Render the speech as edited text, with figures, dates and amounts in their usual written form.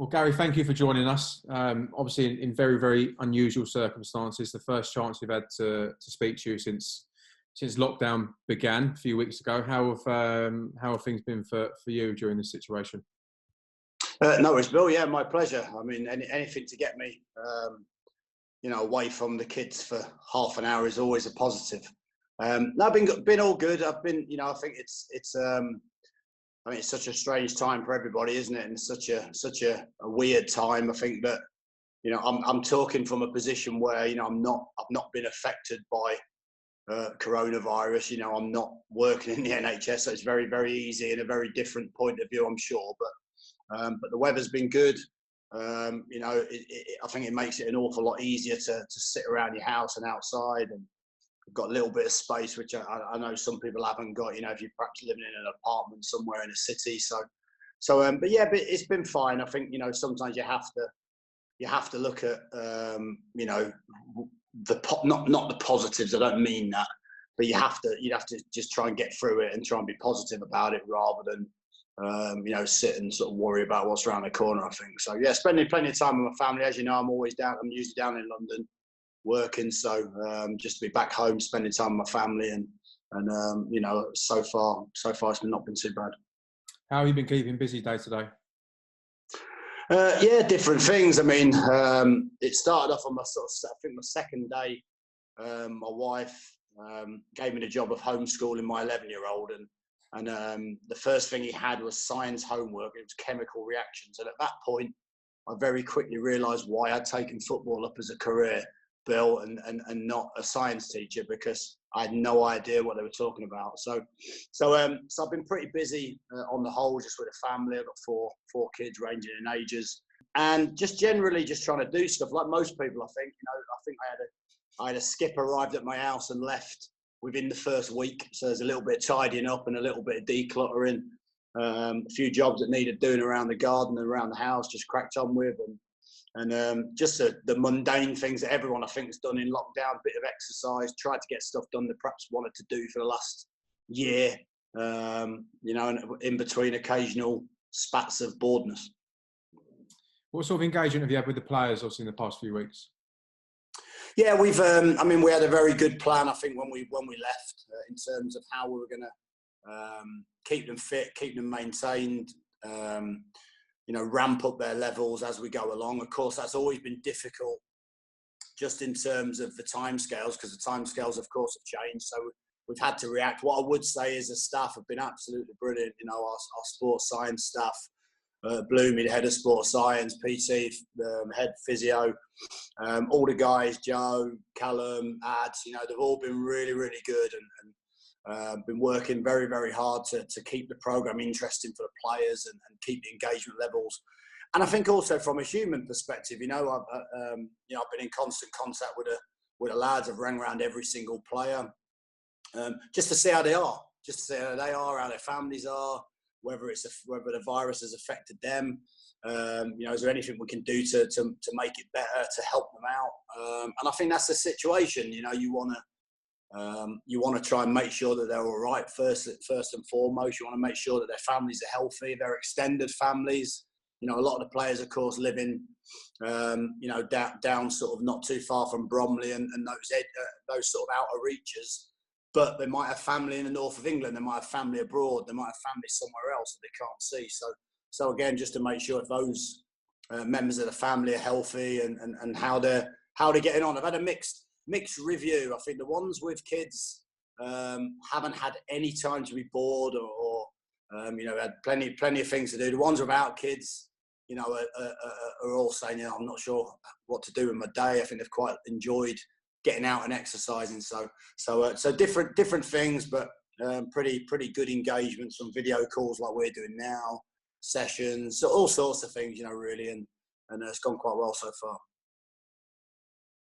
Well, Gary, thank you for joining us. Obviously, in very, very unusual circumstances, the first chance we've had to speak to you since lockdown began a few weeks ago. How have things been for you during this situation? No, it's Bill. Yeah, my pleasure. I mean, anything to get me, away from the kids for half an hour is always a positive. No, I've been all good. I've been, I think it's such a strange time for everybody, isn't it? And such a weird time. I think that, I'm talking from a position where, I've not been affected by coronavirus. I'm not working in the NHS, so it's very, very easy and a very different point of view, I'm sure. But the weather's been good. I think it makes it an awful lot easier to sit around your house and outside, and you've got a little bit of space, which I know some people haven't got. If you're perhaps living in an apartment somewhere in a city. But it's been fine. I think sometimes you have to look at not the positives. I don't mean that, but you'd have to just try and get through it and try and be positive about it rather than sit and sort of worry about what's around the corner, I think. So, yeah, spending plenty of time with my family. As you know, I'm usually down in London working. So just to be back home, spending time with my family and so far it's not been too bad. How have you been keeping busy day to day? Different things. I mean, it started off on my my second day. My wife gave me the job of homeschooling my 11-year-old, and the first thing he had was science homework. It was chemical reactions. And at that point, I very quickly realised why I'd taken football up as a career, Bill, and not a science teacher, because I had no idea what they were talking about. So I've been pretty busy on the whole, just with a family. I've got four kids ranging in ages, and just generally just trying to do stuff like most people. I think I had a skip arrived at my house and left within the first week. So there's a little bit of tidying up and a little bit of decluttering, a few jobs that needed doing around the garden and around the house, just cracked on with, and just the mundane things that everyone I think has done in lockdown, a bit of exercise, tried to get stuff done that perhaps wanted to do for the last year, and in between occasional spats of boredness. What sort of engagement have you had with the players, obviously, in the past few weeks? Yeah, we've. We had a very good plan, I think, when we left, in terms of how we were going to keep them fit, keep them maintained, ramp up their levels as we go along. Of course, that's always been difficult, just in terms of the timescales, because the timescales, of course, have changed. So we've had to react. What I would say is the staff have been absolutely brilliant. Our sports science staff. Bloomy, the head of sports science, PT, head physio, all the guys, Joe, Callum, Ads, they've all been really, really good and been working very, very hard to keep the programme interesting for the players and keep the engagement levels. And I think also from a human perspective, I've been in constant contact with the lads. I've rang around every single player just to see how they are, how their families are, whether the virus has affected them. Is there anything we can do to make it better, to help them out? And I think that's the situation. You want to try and make sure that they're all right first and foremost. You want to make sure that their families are healthy, their extended families. A lot of the players, of course, live in, down sort of not too far from Bromley and those sort of outer reaches. But they might have family in the north of England. They might have family abroad. They might have family somewhere else that they can't see. So again, just to make sure if those members of the family are healthy and how they're getting on. I've had a mixed review. I think the ones with kids haven't had any time to be bored or had plenty of things to do. The ones without kids, are all saying, I'm not sure what to do with my day. I think they've quite enjoyed getting out and exercising. So different things, but pretty good engagements from video calls like we're doing now, sessions, so all sorts of things, really, and it's gone quite well so far.